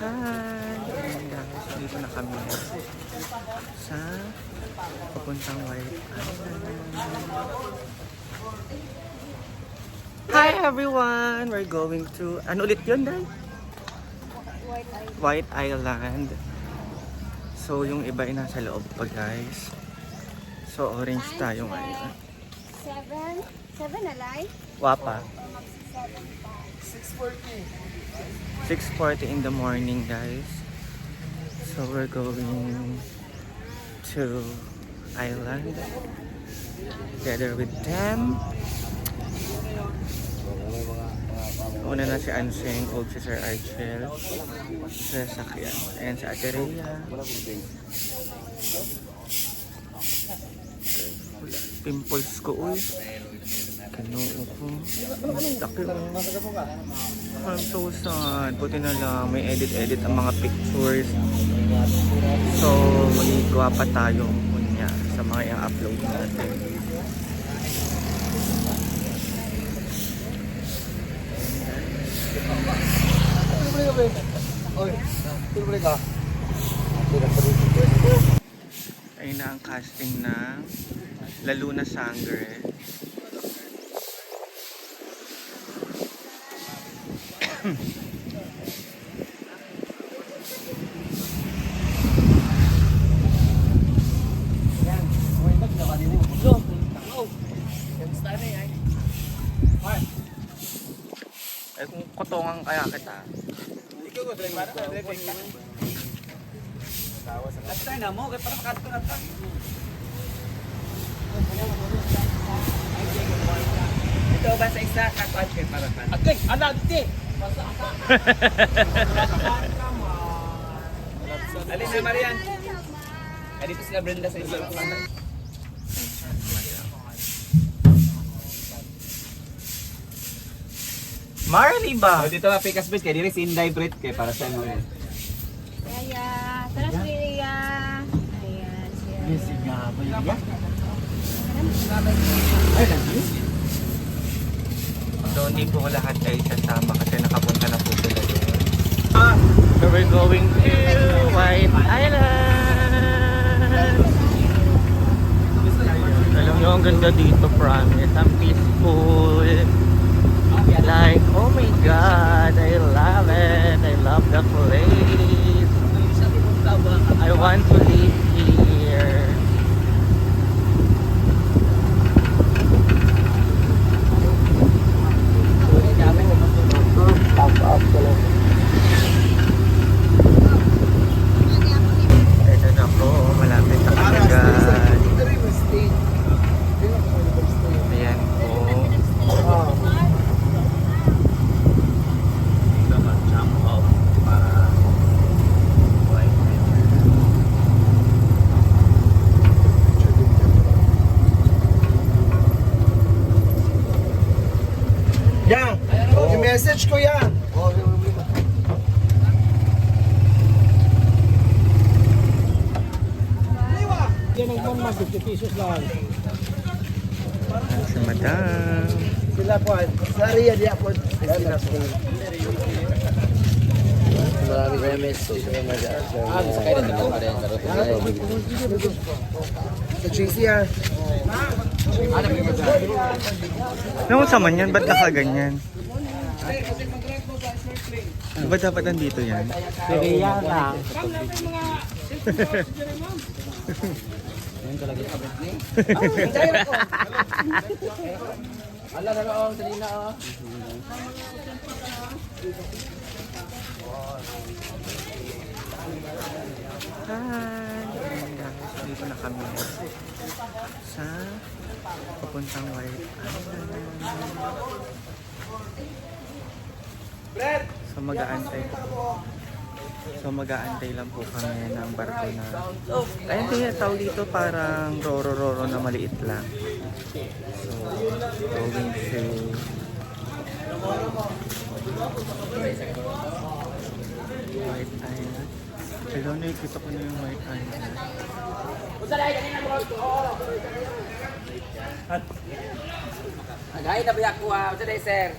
Hi! Ayan guys, dito na kami sa papuntang White Island. Hi everyone! We're going to... Ano ulit yun, Day? White Island. So, yung iba ay nasa loob pa guys. So, orange tayo ngayon. 7 alay? Wapa. 6:40 in the morning guys. So we're going to island together with them. Una na si Anseng, old si Sir Archel, sa sakyan. Ayan si Ate Rhea. Pimples ko uy. Kanoo ko. Takyo. I'm so sad. Buti na lang may edit ang mga pictures. So magigwa pa tayo kunya sa mga i-upload natin. Ayun na ang casting ng La Luna Sangre. Eh kung kotongan kaya kita. Atay na mo, kaya parang kanto na ta. Ito ba sa isa katwad kay para kan? Agay, ala dite. Alin na Marian? Ay dito sila Brenda sa isa. Marley ba? Oh, dito na pikas bit kay diri si Inday Brit kay para sa mo. Kaya, tara sa Lilia. Ayan, siya. Yes, nga ba yun? So hindi po lahat ay sasama kasi nakapunta na po sila doon. So we're going to White Island. Alam nyo, ang ganda dito, promise. Ang peaceful. Like, oh my God, I love it. I love the place. I want to live here. Ito na po, malapit na kami guys. Ayan po. Yan! I-message ko yan! Yan ang one mas, 50 pesos lang. Si Madam. Sila po, sa Ria di ako. Marami kayo message. Sakay na tingnan pa rin. Sa GC ha. Ano sa man yan? Ba't nakaganyan? Ba't dapat nandito yan? Ria lang. Ala na lang, dali na oh. Hi! Ayan guys, dito na kami sa papuntang White Island. So mag-aantay lang po kami ng barko na ayun tinatawag dito parang roro-roro na maliit lang. So going to White Island. Hello, nakikita ko na yung White Island. Agay na biyak ko ah. Sir.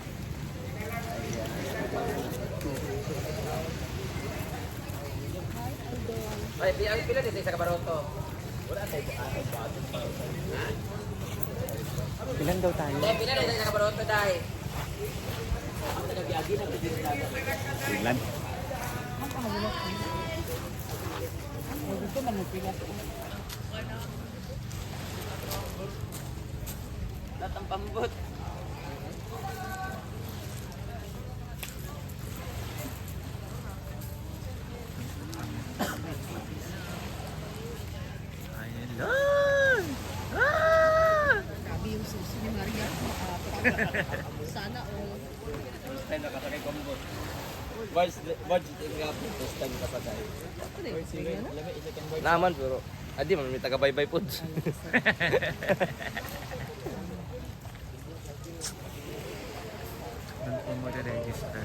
Ay, pila dito sa Kabaroto. Ilan daw tayo? Dahil pila dito sa Kabaroto, dahil. Ilan? Datang pambut. Ayun. Ah! Grabe yung susi ni Maria. Sana all. First time nakasakay pambut. Budget nga po. First time nakasakay. Naman pero. Adi man may taga bye-bye po. Doon po mo register.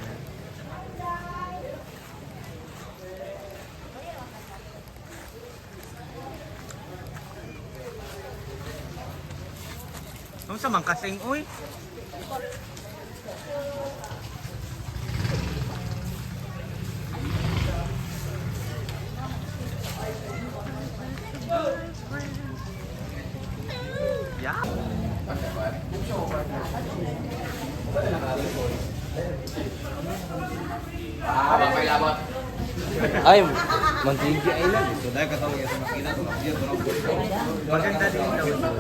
Ang samang kasing, uy. Yeah. Ay, Montigi Island. Maganda din daw.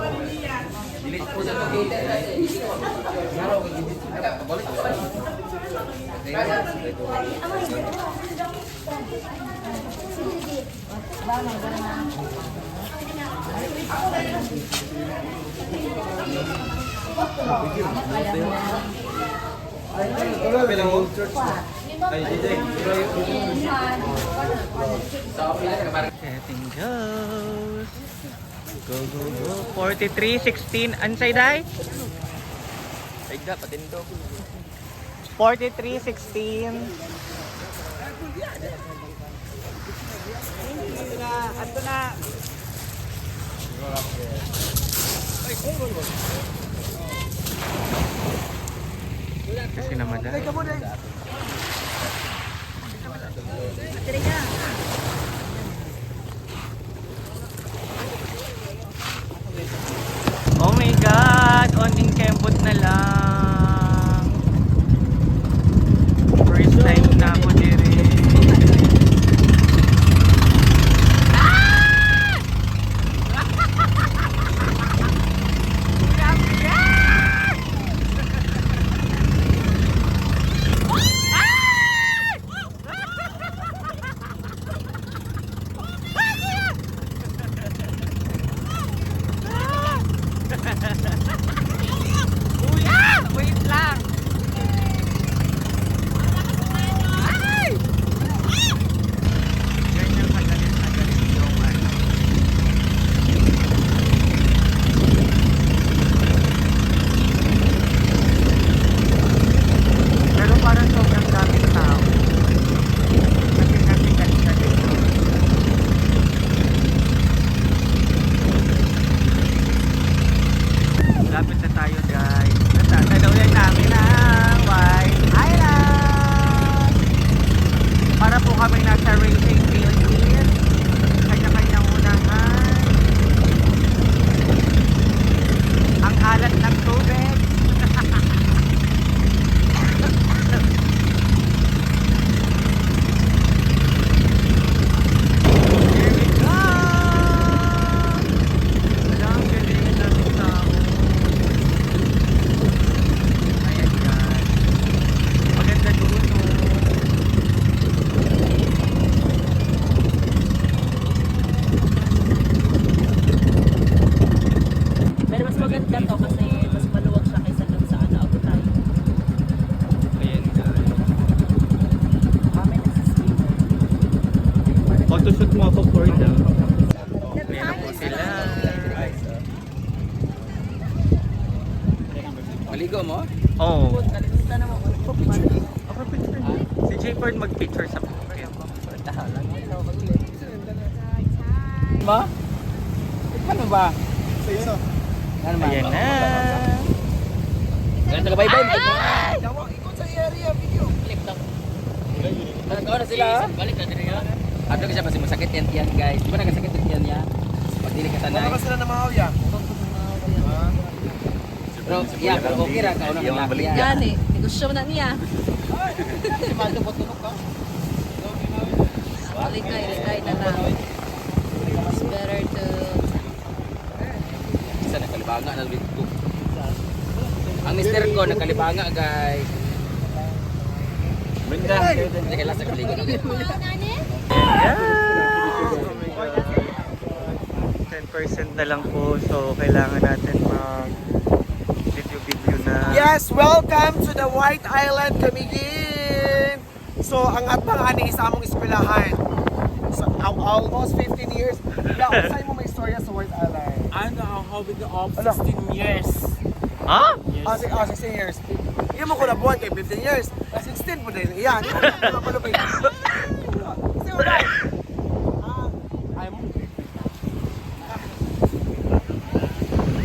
Getting goes. Go, go, go. 43-16. Ansay, day? Pagda, patindo. 43-16. Ato na. Kasi naman dahil. Oh my God! On in Kembot na lang. First time na ako dire. Kuya! Wait lang! Ay! Ganyan kagalit yung ano. Pero parang sobrang daming tao. Kasi galit. Lapit na tayo guys. Dadawin namin ang White Island. Para po kami nasa racing field. Kanya-kanyang unahan. Ang alat ng tubig. Here we go! Ang galing ng tao. Ayan guys. Maganda doon oh. Pero mas maganda to kasi mas maluwag siya kaysa dun sa ano, ako tayo. Ayan guys. Kami nagsiskip. Photoshoot mo ako for them. Ayan na po sila. Maligo mo? Oh. Kalimutan naman ko. Ako picture. Si J Ford mag-picture sa picture. Ma? Ano ba? Ano ba? Ayan na. Ganun taga bye-bye. Balik na. Nagkawa na sila. Balik na din yan. Ato kasi kasi masakit yan tiyan guys. Di ba nagasakit yung tiyan niya? Pag dili ka sanay. Ano ka sila na mahaw ya? Pero yeah, pero okay ra ka unang laki yan. Yan eh. Negosyo na niya. Likay na lang. It's better to... Isa nakalibanga na dito. Ang mister ko nakalibanga guys. Benda. Hindi kailangan sa kaligo. Yeah! 10% na lang po. So, kailangan natin mag-video na. Yes, welcome to the White Island, Camiguin! So, ang atang ani isa among eskwelahan. So, almost 15 years. Yeah, saan mo may istorya sa White Island? Ano ang hobby ko of 16 years. Ha? 16 years. Iya mo ko na buwan kay 15 years. 16 po din. Yan. Mga palupay.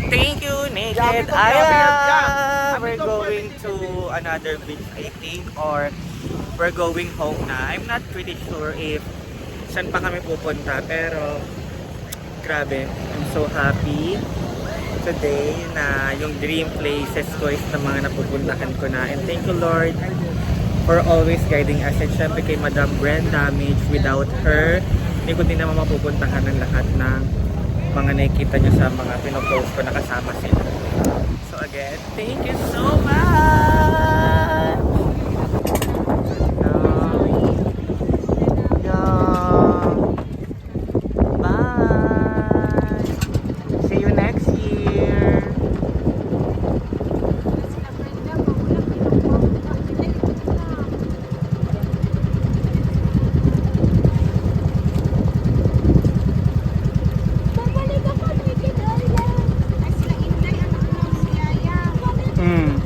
Thank you, Naked Yapit, Island! We're yapit. going to another beach, I think, or we're going home na. I'm not pretty sure if saan pa kami pupunta, pero grabe, I'm so happy today na yung dream places ko is na mga napupuntahan ko na. And thank you, Lord, for always guiding us. And syempre kay Madam Brenda, without her, hindi ko din naman mapupuntahan ng lahat ng mga nakikita nyo sa mga pinopost ko na kasama sila. So again, thank you so much! Bye! See you next year! Hmm.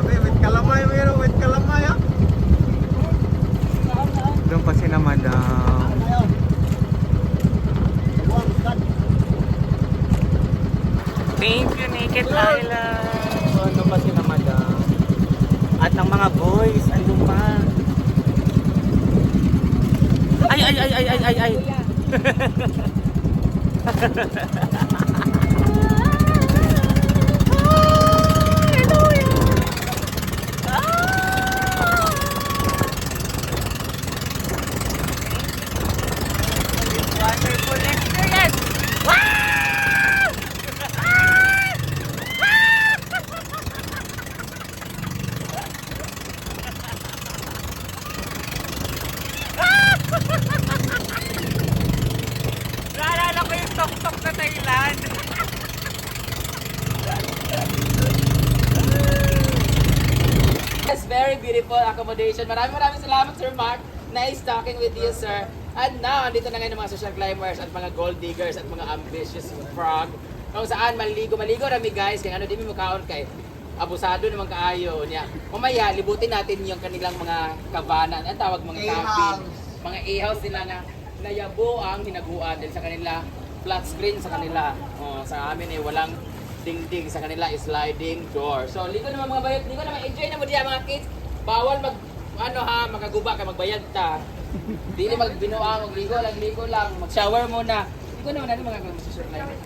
With kalamay, meron with kalamay. Doon pa sila Madam. Thank you, Naked Island. So, ano pa sila Madam? At ang mga boys, andun pa. Ay, ay, ay, ay, ay, ay, ay. Wonderful experience! Naalala ko yung tok-tok sa Thailand. Yes, very beautiful accommodation. Maraming salamat Sir Mark. Nice talking with you, sir. And now, andito na ngayon ang mga social climbers at mga gold diggers at mga ambitious frog. Kung saan maligo rami guys, kaya ano di mo makaon kay abusado naman kaayo niya. Mamaya libutin natin yung kanilang mga kabanan, ang tawag mga cabin, mga a-house nila nga nayabo ang hinaguan dahil sa kanila flat screen sa kanila. Sa amin walang dingding, sa kanila sliding door. So ligo naman mga bayot, ligo naman enjoy na mo diya mga kids. Bawal makaguba ka magbayad ta. Dili magbinuang, ligo lang, mag-shower muna. Ligo naman natin mga social climbers.